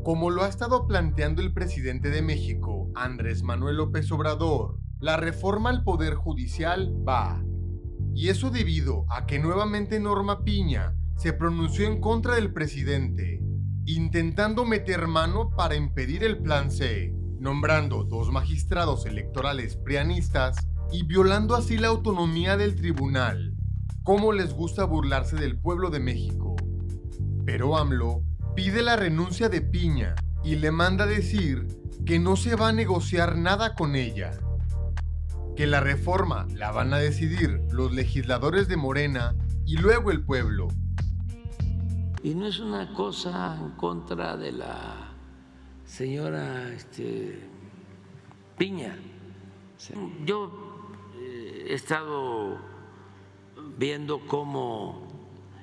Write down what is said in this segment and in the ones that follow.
Como lo ha estado planteando el presidente de México, Andrés Manuel López Obrador, la reforma al Poder Judicial va. Y eso debido a que nuevamente Norma Piña se pronunció en contra del presidente, intentando meter mano para impedir el Plan C, nombrando 2 magistrados electorales prianistas y violando así la autonomía del tribunal. Cómo les gusta burlarse del pueblo de México. Pero AMLO pide la renuncia de Piña y le manda decir que no se va a negociar nada con ella, que la reforma la van a decidir los legisladores de Morena y luego el pueblo. Y no es una cosa en contra de la señora Piña. Yo he estado viendo cómo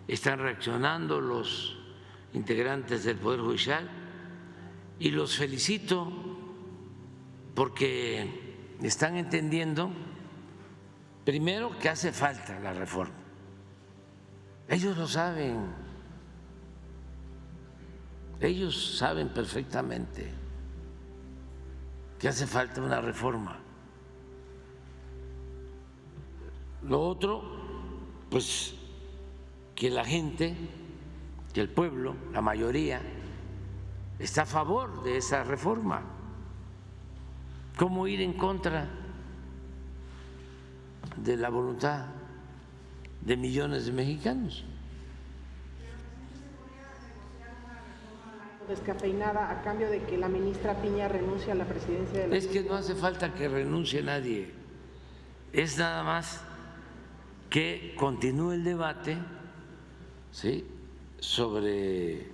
están reaccionando los integrantes del Poder Judicial y los felicito porque están entendiendo, primero, que hace falta la reforma. Ellos lo saben, ellos saben perfectamente que hace falta una reforma. Lo otro, pues que la gente, que el pueblo, la mayoría, está a favor de esa reforma. ¿Cómo ir en contra de la voluntad de millones de mexicanos? Descafeinada a cambio de que la ministra Piña renuncie a la presidencia de la Es que no hace falta que renuncie nadie, es nada más que continúe el debate, ¿sí?, sobre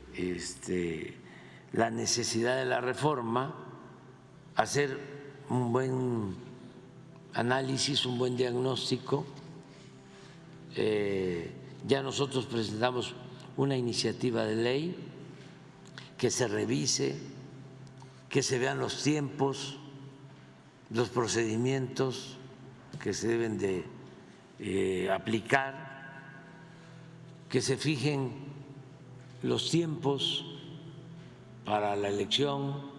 la necesidad de la reforma, hacer un buen análisis, un buen diagnóstico. Ya nosotros presentamos una iniciativa de ley, que se revise, que se vean los tiempos, los procedimientos que se deben de aplicar, que se fijen los tiempos para la elección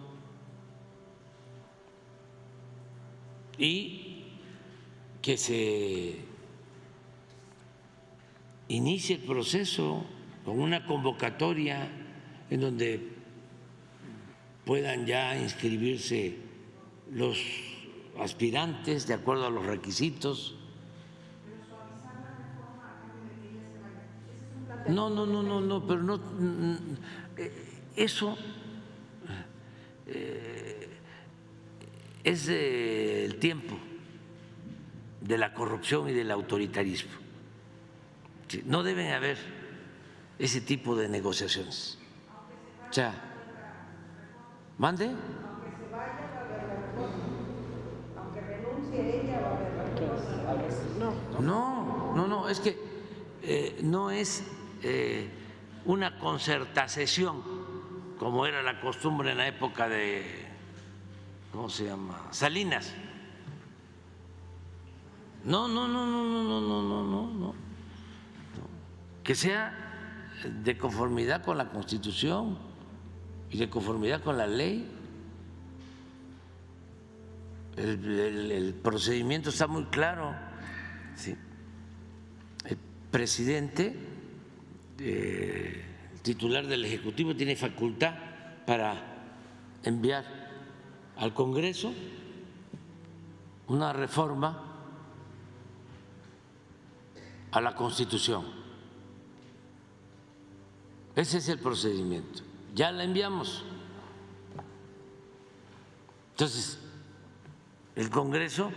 y que se inicie el proceso con una convocatoria en donde puedan ya inscribirse los aspirantes de acuerdo a los requisitos. No, pero no, eso es el tiempo de la corrupción y del autoritarismo. No deben haber ese tipo de negociaciones. O sea, ¿mande? Aunque se vaya, va a haber la reforma. Aunque renuncie ella, va a haber la reforma. No, es que no es una concertación como era la costumbre en la época de, ¿cómo se llama?, Salinas. No. Que sea de conformidad con la Constitución y de conformidad con la ley. El procedimiento está muy claro. ¿Sí? El presidente, el titular del Ejecutivo, tiene facultad para enviar al Congreso una reforma a la Constitución. Ese es el procedimiento. Ya la enviamos. Entonces, el Congreso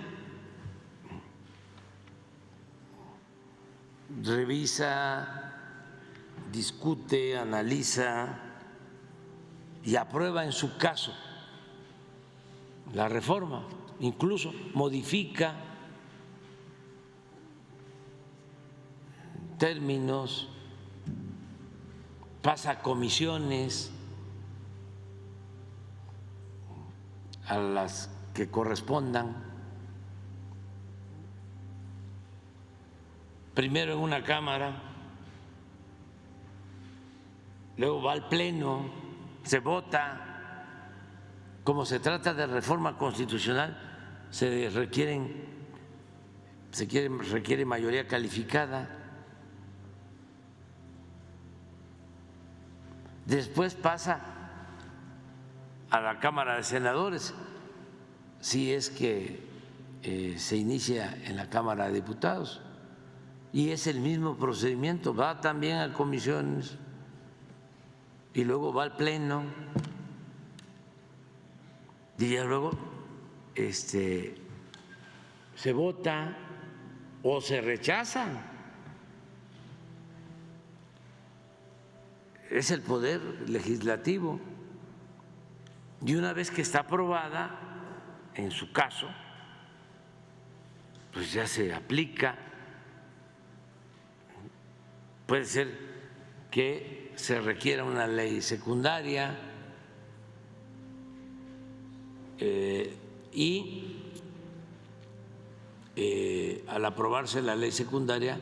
revisa, discute, analiza y aprueba en su caso la reforma, incluso modifica términos, pasa a comisiones a las que correspondan, primero en una Cámara, luego va al Pleno se vota. Como se trata de reforma constitucional, requiere mayoría calificada. Después pasa a la Cámara de Senadores, si es que se inicia en la Cámara de Diputados, y es el mismo procedimiento, va también a comisiones y luego va al Pleno y ya luego se vota o se rechaza. Es el poder legislativo, y una vez que está aprobada, en su caso, pues ya se aplica. Puede ser que se requiera una ley secundaria y al aprobarse la ley secundaria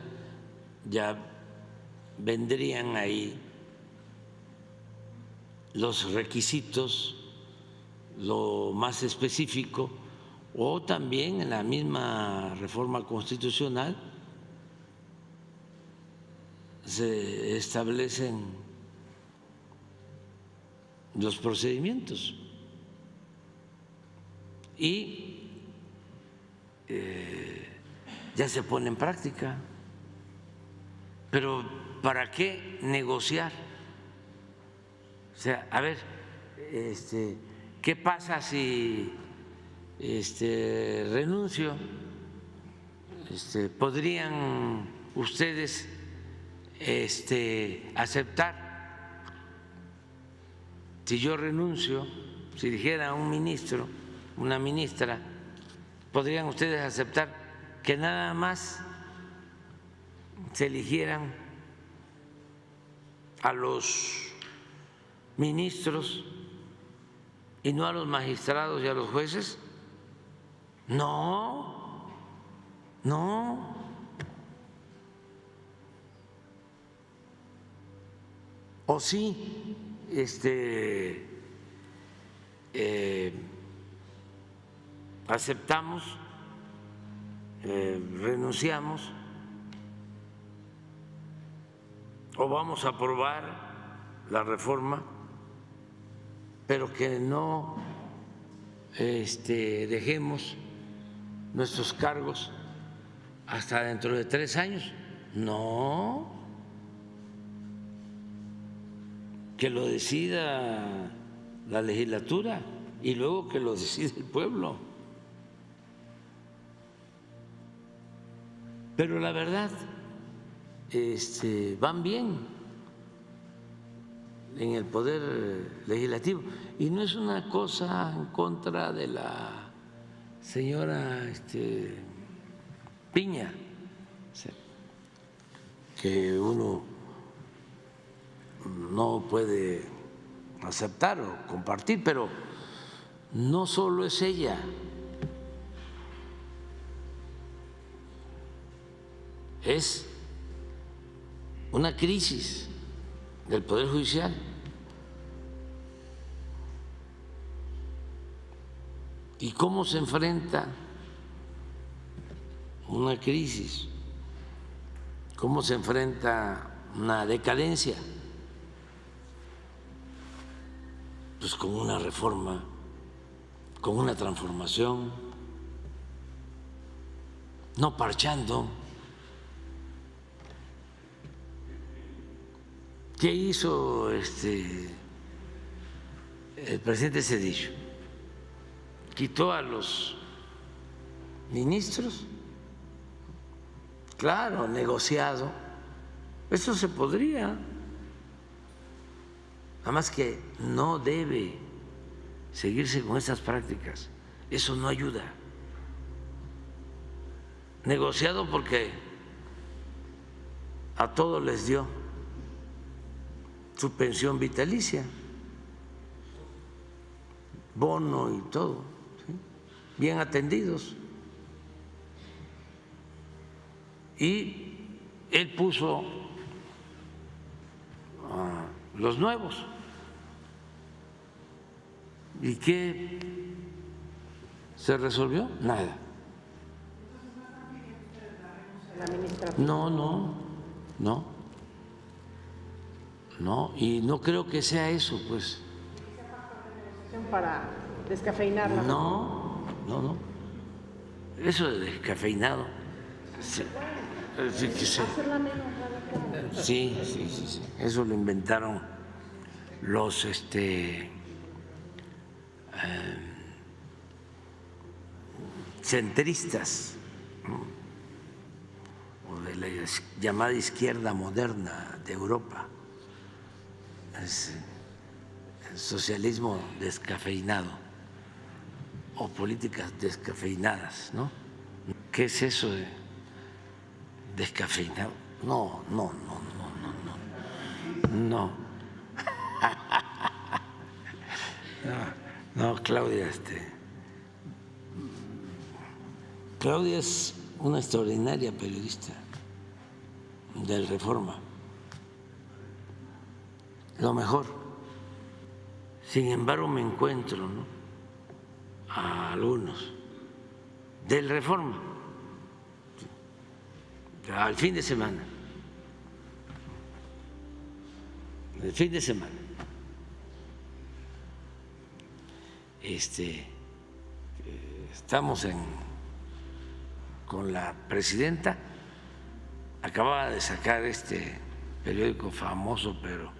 ya vendrían ahí los requisitos, lo más específico, o también en la misma reforma constitucional se establecen los procedimientos y ya se pone en práctica. Pero ¿para qué negociar? O sea, a ver, ¿qué pasa si renuncio? ¿Podrían ustedes aceptar si yo renuncio? Si dijera un ministro, una ministra, ¿podrían ustedes aceptar que nada más se eligieran a los ministros y no a los magistrados y a los jueces? No, no. O sí, aceptamos, renunciamos, o vamos a aprobar la reforma, pero que no dejemos nuestros cargos hasta dentro de 3 años. No, que lo decida la legislatura y luego que lo decida el pueblo. Pero la verdad, van bien en el poder legislativo, y no es una cosa en contra de la señora Piña, que uno no puede aceptar o compartir, pero no solo es ella. Es una crisis del Poder Judicial. ¿Y cómo se enfrenta una crisis? ¿Cómo se enfrenta una decadencia? Pues con una reforma, con una transformación, no parchando. ¿Qué hizo el presidente Zedillo? Quitó a los ministros, claro, negociado. Eso se podría, nada más que no debe seguirse con esas prácticas. Eso no ayuda. Negociado porque a todos les dio su pensión vitalicia, bono y todo, ¿sí? Bien atendidos. Y él puso a los nuevos, ¿Y qué se resolvió? Nada. No, y no creo que sea eso, pues. Para descafeinarla. No. Eso de descafeinado. Sí. Sí. Eso lo inventaron los centristas, o de la llamada izquierda moderna de Europa. Es el socialismo descafeinado o políticas descafeinadas, ¿no? ¿Qué es eso de descafeinado? No. No, Claudia, Claudia es una extraordinaria periodista del Reforma, lo mejor. Sin embargo, me encuentro, ¿no?, a algunos del Reforma al fin de semana. El fin de semana. Estamos con la presidenta, acababa de sacar este periódico famoso, pero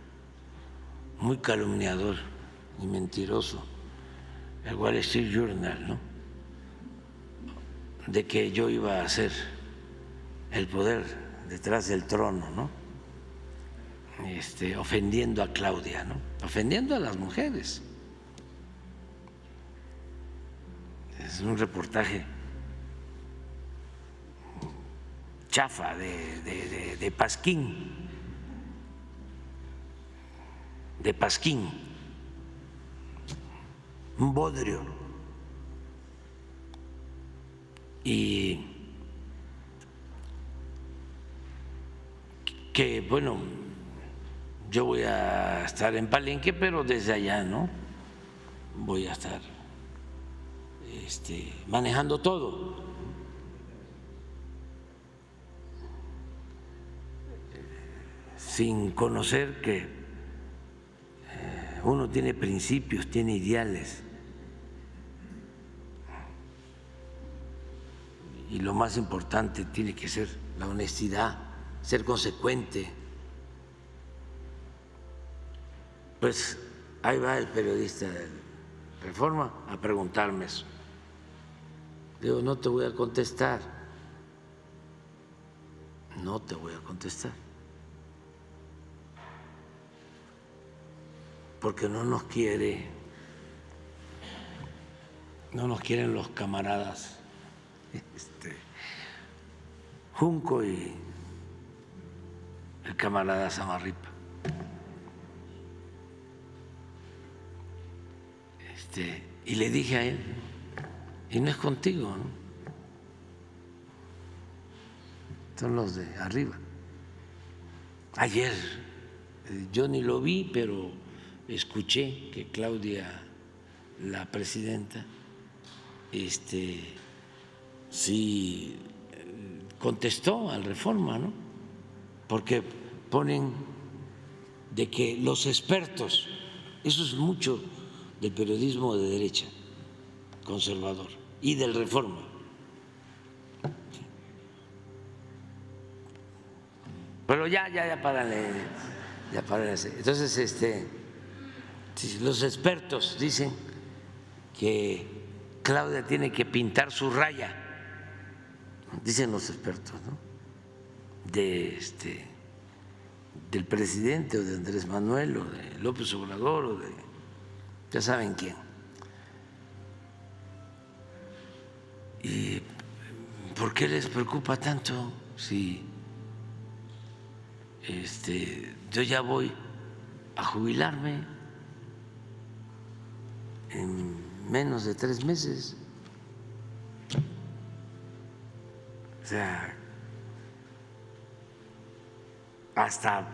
muy calumniador y mentiroso, el Wall Street Journal, ¿no?, de que yo iba a hacer el poder detrás del trono, ¿no?, ofendiendo a Claudia, ¿no?, ofendiendo a las mujeres. Es un reportaje chafa de Pasquín, un bodrio. Y que, bueno, yo voy a estar en Palenque, pero desde allá, ¿no?, voy a estar manejando todo. Sin conocer que uno tiene principios, tiene ideales, y lo más importante tiene que ser la honestidad, ser consecuente. Pues ahí va el periodista del Reforma a preguntarme eso. Digo, no te voy a contestar, porque no nos quieren los camaradas Junco y el camarada Samarripa. Y le dije a él, y no es contigo, ¿no?, son los de arriba. Ayer yo ni lo vi, pero escuché que Claudia, la presidenta, sí contestó al Reforma, ¿no?, porque ponen de que los expertos, eso es mucho del periodismo de derecha, conservador, y del Reforma. Pero ya párale. Entonces, los expertos dicen que Claudia tiene que pintar su raya, dicen los expertos, ¿no?, del presidente, o de Andrés Manuel, o de López Obrador, o de ya saben quién. ¿Y por qué les preocupa tanto si yo ya voy a jubilarme en menos de 3 meses? O sea, hasta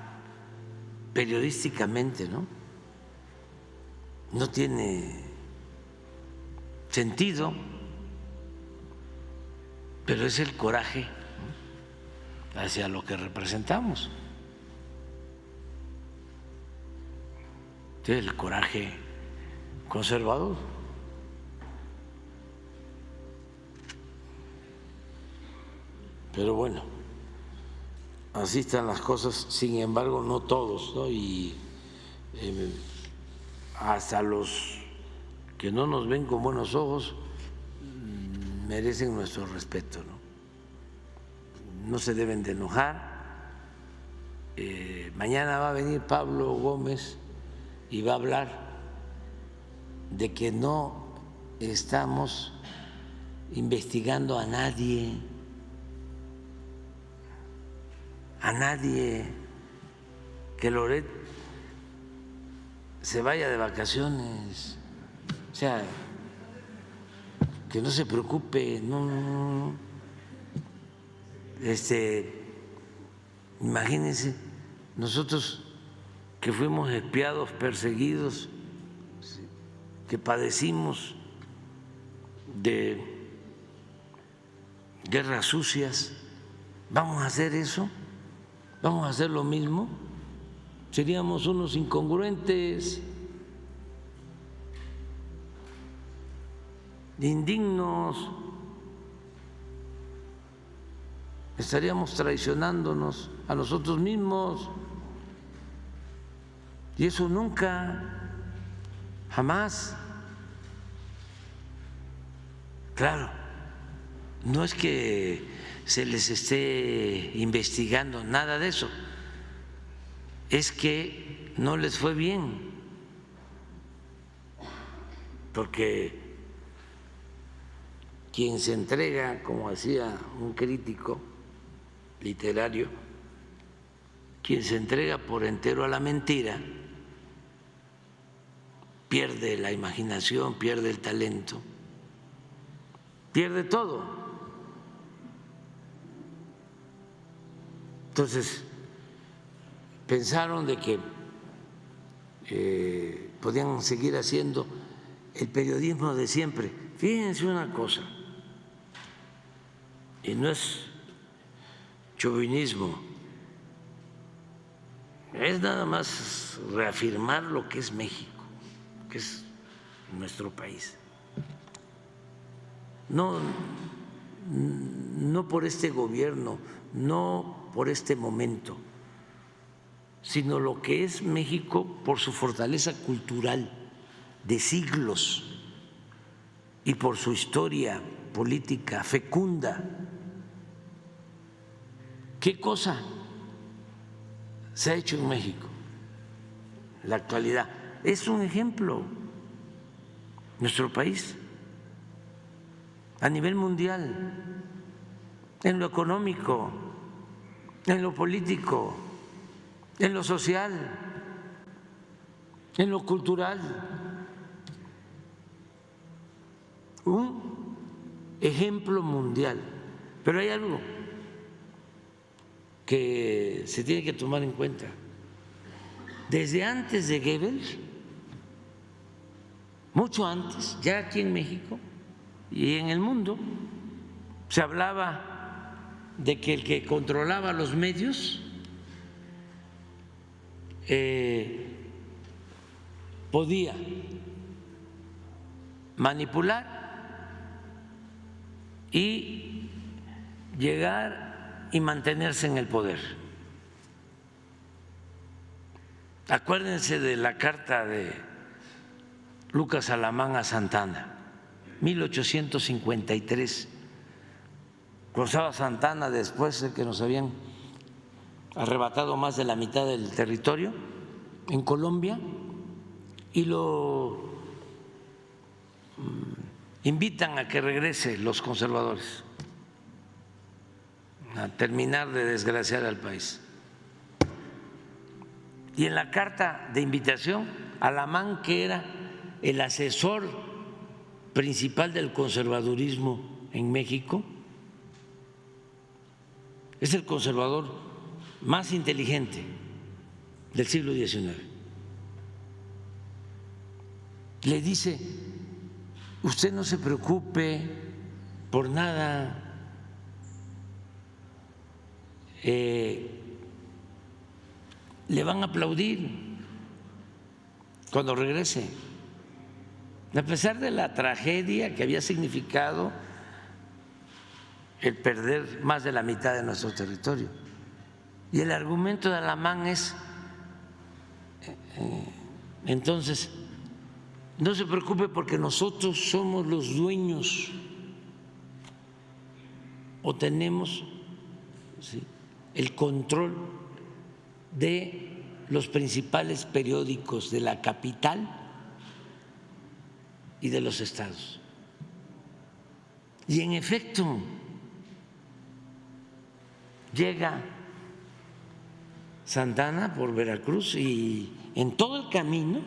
periodísticamente, ¿no?, no tiene sentido, pero es el coraje hacia lo que representamos. El coraje conservador. Pero bueno, así están las cosas, sin embargo no todos, ¿no? Y hasta los que no nos ven con buenos ojos merecen nuestro respeto, ¿no? No se deben de enojar. Mañana va a venir Pablo Gómez y va a hablar de que no estamos investigando a nadie, que Loret se vaya de vacaciones, o sea, que no se preocupe, no. Imagínense, nosotros que fuimos espiados, perseguidos, que padecimos de guerras sucias, ¿vamos a hacer eso? ¿Vamos a hacer lo mismo? Seríamos unos incongruentes, indignos, estaríamos traicionándonos a nosotros mismos. Y eso nunca, jamás. Claro, no es que se les esté investigando, nada de eso. Es que no les fue bien, porque quien se entrega, como decía un crítico literario, quien se entrega por entero a la mentira, pierde la imaginación, pierde el talento, pierde todo. Entonces, pensaron de que podían seguir haciendo el periodismo de siempre. Fíjense una cosa, y no es chauvinismo, es nada más reafirmar lo que es México, que es nuestro país. No por este gobierno, no por este momento, sino lo que es México por su fortaleza cultural de siglos y por su historia política fecunda. ¿Qué cosa se ha hecho en México? La actualidad es un ejemplo, nuestro país, a nivel mundial, en lo económico, en lo político, en lo social, en lo cultural. Un ejemplo mundial. Pero hay algo que se tiene que tomar en cuenta. Desde antes de Goebbels, mucho antes, ya aquí en México y en el mundo, se hablaba de que el que controlaba los medios podía manipular y llegar y mantenerse en el poder. Acuérdense de la carta de Lucas Alamán a Santana, 1853. Cruzaba Santana después de que nos habían arrebatado más de la mitad del territorio en Colombia y lo invitan a que regrese los conservadores a terminar de desgraciar al país. Y en la carta de invitación, Alamán, que era el asesor principal del conservadurismo en México, es el conservador más inteligente del siglo XIX. Le dice usted no se preocupe por nada. Le van a aplaudir cuando regrese, a pesar de la tragedia que había significado el perder más de la mitad de nuestro territorio. Y el argumento de Alamán es, entonces, no se preocupe porque nosotros somos los dueños o tenemos, ¿sí?, el control de los principales periódicos de la capital y de los estados. Y en efecto, llega Santana por Veracruz y en todo el camino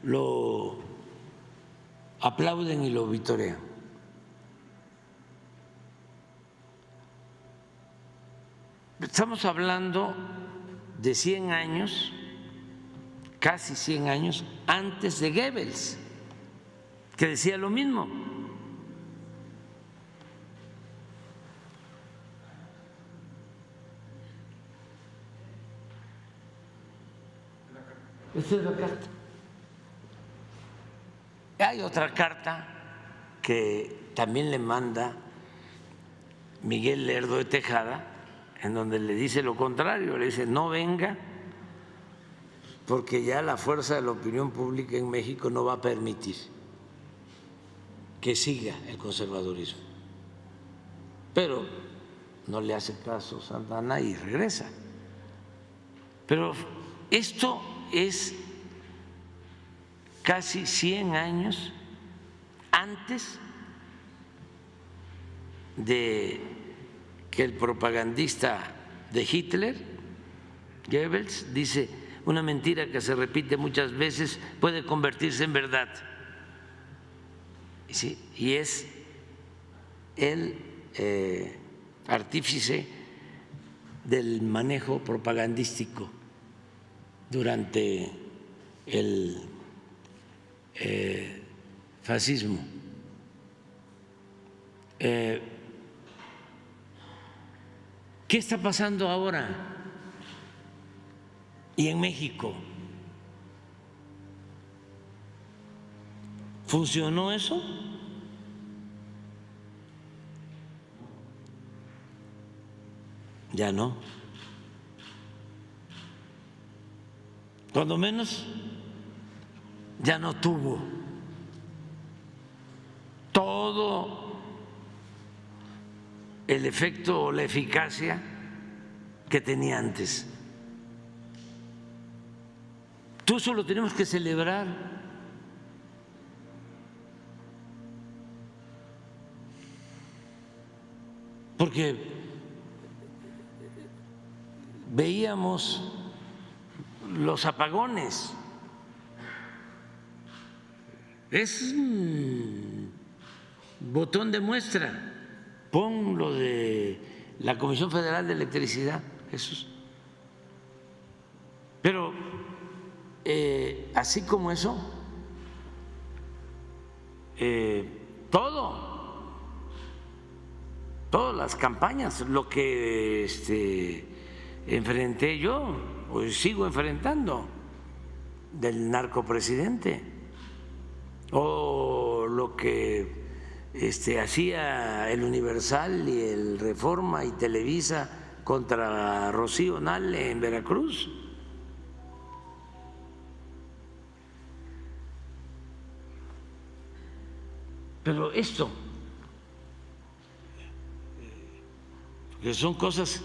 lo aplauden y lo vitorean. Estamos hablando de 100 años, casi 100 años antes de Goebbels, que decía lo mismo. Esa es la carta. Hay otra carta que también le manda Miguel Lerdo de Tejada, en donde le dice lo contrario, le dice no venga porque ya la fuerza de la opinión pública en México no va a permitir que siga el conservadurismo. Pero no le hace caso Santana y regresa. Pero esto es casi 100 años antes de que el propagandista de Hitler, Goebbels, dice: una mentira que se repite muchas veces puede convertirse en verdad. ¿Sí? Y es el artífice del manejo propagandístico durante el fascismo. ¿Qué está pasando ahora? Y en México, ¿funcionó eso? Ya no. Cuando menos, ya no tuvo todo el efecto o la eficacia que tenía antes. Todo eso lo tenemos que celebrar. Porque veíamos los apagones. Es un botón de muestra. Pon lo de la Comisión Federal de Electricidad, Jesús. Pero así como eso, todas las campañas, lo que enfrenté yo, o sigo enfrentando, del narcopresidente, o lo que hacía el Universal y el Reforma y Televisa contra Rocío Nale en Veracruz. Pero esto, que son cosas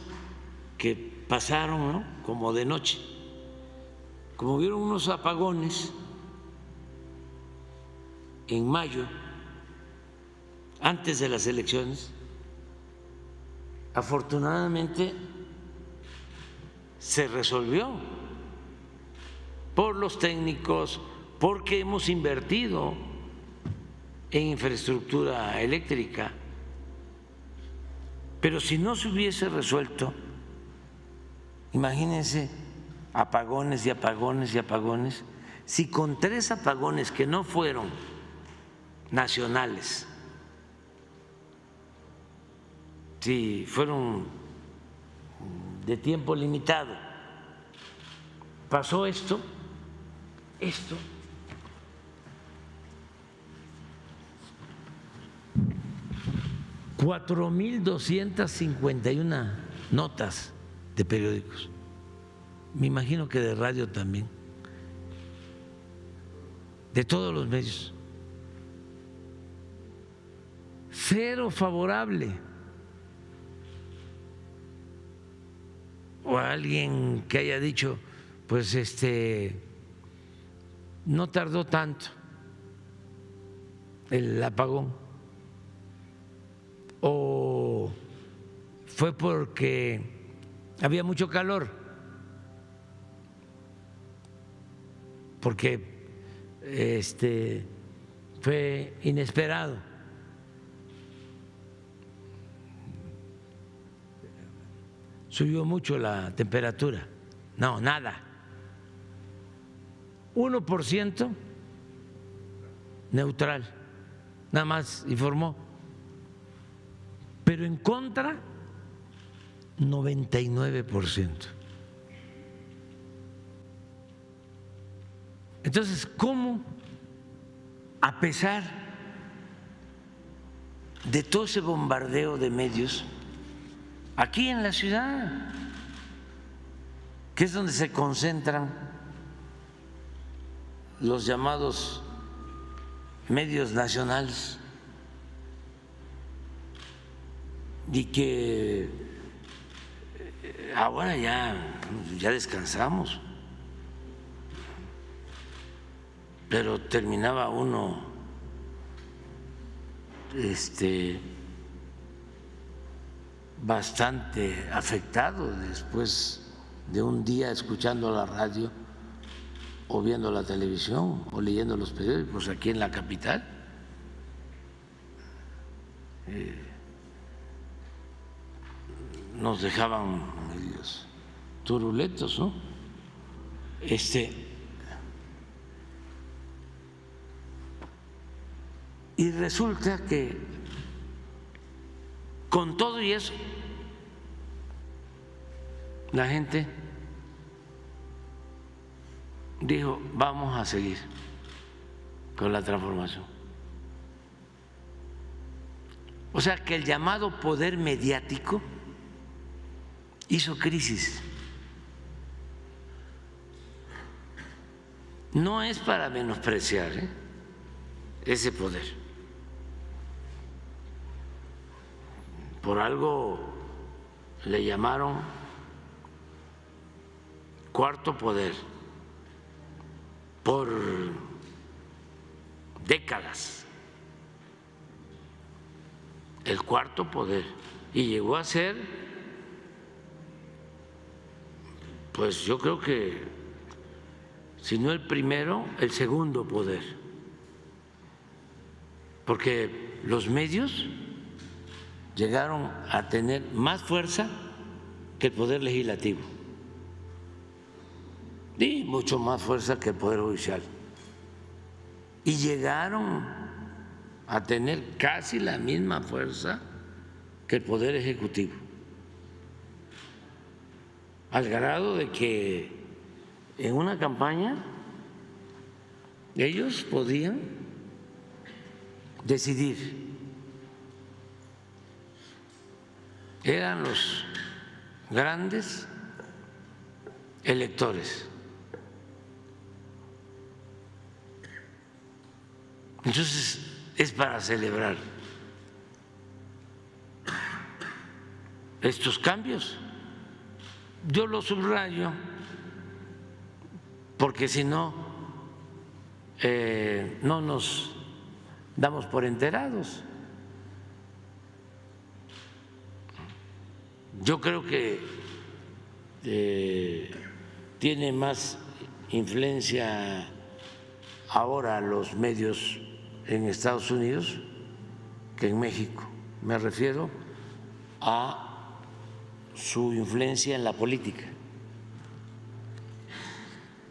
que pasaron, ¿no?, como de noche, como vieron unos apagones en mayo, antes de las elecciones, afortunadamente se resolvió por los técnicos, porque hemos invertido en infraestructura eléctrica. Pero si no se hubiese resuelto, imagínense apagones y apagones y apagones, si con 3 apagones que no fueron nacionales, si fueron de tiempo limitado, pasó esto, 4.251 notas de periódicos, me imagino que de radio también, de todos los medios. Cero favorable. O alguien que haya dicho, pues no tardó tanto el apagón, o fue porque había mucho calor, porque fue inesperado. Subió mucho la temperatura. No, nada. 1% neutral, nada más informó. Pero en contra, 99%. Entonces, ¿cómo, a pesar de todo ese bombardeo de medios, aquí en la ciudad, que es donde se concentran los llamados medios nacionales, y que ahora ya descansamos, pero terminaba uno bastante afectado después de un día escuchando la radio o viendo la televisión o leyendo los periódicos aquí en la capital. Nos dejaban medios turulentos, ¿no? Y resulta que con todo y eso, la gente dijo, vamos a seguir con la transformación. O sea que el llamado poder mediático hizo crisis. No es para menospreciar ese poder. Por algo le llamaron cuarto poder, por décadas, el cuarto poder, y llegó a ser, pues yo creo que si no el primero, el segundo poder, porque los medios llegaron a tener más fuerza que el poder legislativo y mucho más fuerza que el poder judicial, y llegaron a tener casi la misma fuerza que el poder ejecutivo, al grado de que en una campaña ellos podían decidir, eran los grandes electores. Entonces es para celebrar estos cambios. Yo lo subrayo porque si no, no nos damos por enterados. Yo creo que tiene más influencia ahora los medios en Estados Unidos que en México. Me refiero a su influencia en la política.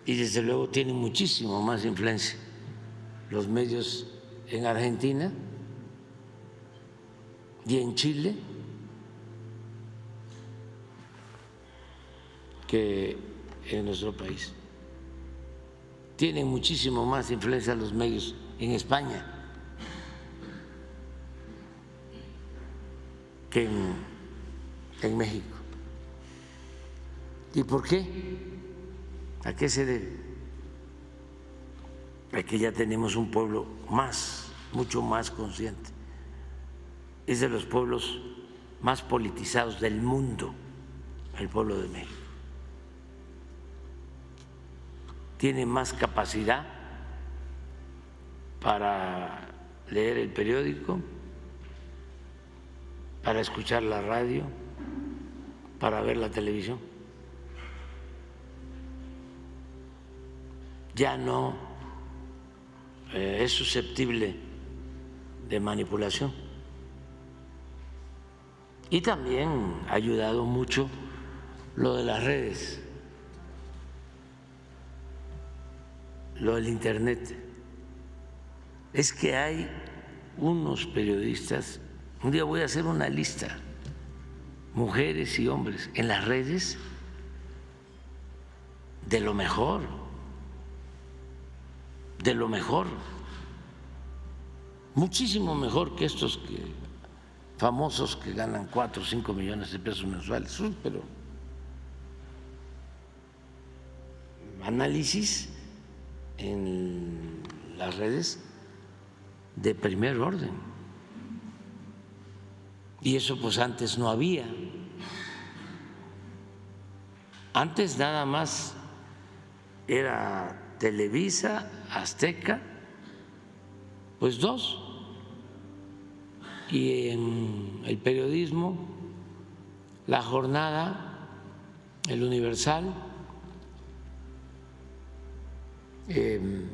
y desde luego tienen muchísimo más influencia los medios en Argentina y en Chile que en nuestro país. Tienen muchísimo más influencia los medios en España que en México. ¿Y por qué? ¿A qué se debe? A que ya tenemos un pueblo mucho más consciente. Es de los pueblos más politizados del mundo, el pueblo de México. Tiene más capacidad para leer el periódico, para escuchar la radio, para ver la televisión. Ya no es susceptible de manipulación. Y también ha ayudado mucho lo de las redes, lo del Internet. Es que hay unos periodistas, un día voy a hacer una lista, mujeres y hombres, en las redes, de lo mejor, muchísimo mejor que estos famosos que ganan 4 o 5 millones de pesos mensuales, pero análisis en las redes de primer orden. Y eso pues antes no había. Antes nada más era Televisa, Azteca, pues 2. Y en el periodismo, La Jornada, El Universal, el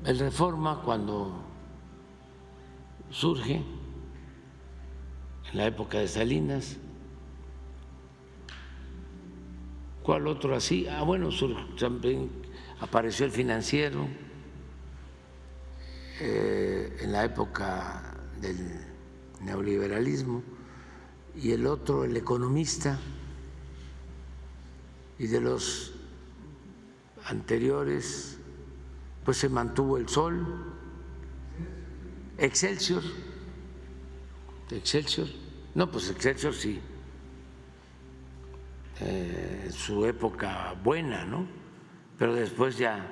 Reforma cuando surge en la época de Salinas. ¿Cuál otro así? Bueno, también apareció El Financiero en la época del neoliberalismo, y el otro, El Economista, y de los anteriores pues se mantuvo El Sol, Excelsior, no, pues Excelsior sí, su época buena, ¿no? Pero después ya